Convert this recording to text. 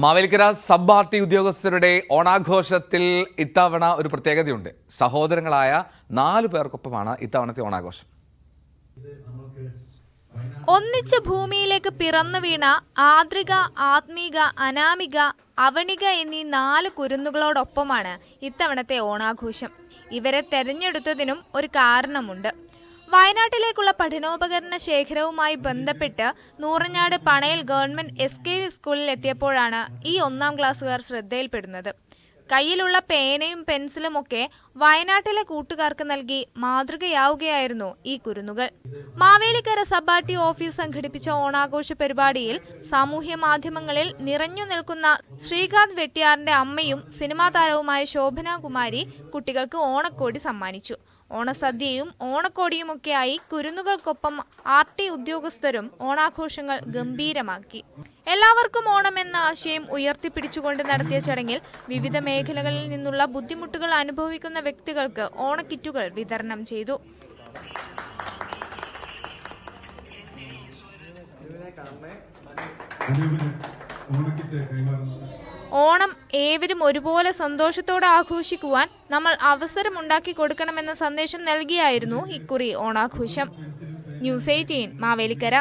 Mavelikkara sub RT ഉദ്യോഗസ്ഥരുടെ ഓണാഘോഷത്തിൽ ഇത്തവണ ഒരു പ്രത്യേകതയുണ്ട്. സഹോദരങ്ങളായ 4 പേർക്കൊപ്പമാണ് ഇത്തവണത്തെ ഓണാഘോഷം. ഒന്നിച്ച് ഭൂമിയിലേക്ക് പിറന്നു വീണ ആദ്രിക, ആത്മീക, അനാമിക, അവണിക എന്നീ 4 കുരുന്നുകളോടൊപ്പമാണ് ഇത്തവണത്തെ ഓണാഘോഷം. ഇവരെ തെരഞ്ഞെടുത്തതിനും ഒരു കാരണമുണ്ട്. വയനാട്ടിലേക്കുള്ള പഠനോപകരണ ശേഖരവുമായി ബന്ധപ്പെട്ട് നൂറഞ്ഞാട് പണയിൽ ഗവൺമെന്റ് SKV സ്കൂളിൽ എത്തിയപ്പോഴാണ് ഈ 1ാം ക്ലാസ്സുകാർ ശ്രദ്ധയിൽപ്പെടുന്നത്. കയ്യിലുള്ള പേനയും പെൻസിലും ഒക്കെ വയനാട്ടിലെ കൂട്ടുകാർക്ക് നൽകി മാതൃകയാവുകയായിരുന്നു ഈ കുരുന്നുകൾ. മാവേലിക്കര സബ് ആർടി ഓഫീസ് സംഘടിപ്പിച്ച ഓണാഘോഷ പരിപാടിയിൽ സാമൂഹ്യ മാധ്യമങ്ങളിൽ നിറഞ്ഞു നിൽക്കുന്ന ശ്രീകാന്ത് വെട്ടിയാറിന്റെ അമ്മയും സിനിമാ താരവുമായ ശോഭന കുമാരി കുട്ടികൾക്ക് ഓണക്കോടി സമ്മാനിച്ചു. ഓണസദ്യയും ഓണക്കോടിയുമൊക്കെയായി കുരുന്നുകൾക്കൊപ്പം ആർടി ഉദ്യോഗസ്ഥരും ഓണാഘോഷങ്ങൾ ഗംഭീരമാക്കി. എല്ലാവർക്കും ഓണം എന്ന ആശയം ഉയർത്തിപ്പിടിച്ചുകൊണ്ട് നടത്തിയ ചടങ്ങിൽ വിവിധ മേഖലകളിൽ നിന്നുള്ള ബുദ്ധിമുട്ടുകൾ അനുഭവിക്കുന്ന വ്യക്തികൾക്ക് ഓണക്കിറ്റുകൾ വിതരണം ചെയ്തു. ഓണം ഏവരും ഒരുപോലെ സന്തോഷത്തോടെ ആഘോഷിക്കുവാൻ നമ്മൾ അവസരമുണ്ടാക്കി കൊടുക്കണമെന്ന സന്ദേശം നൽകിയായിരുന്നു ഇക്കുറി ഓണാഘോഷം. ന്യൂസ് 18 മാവേലിക്കര.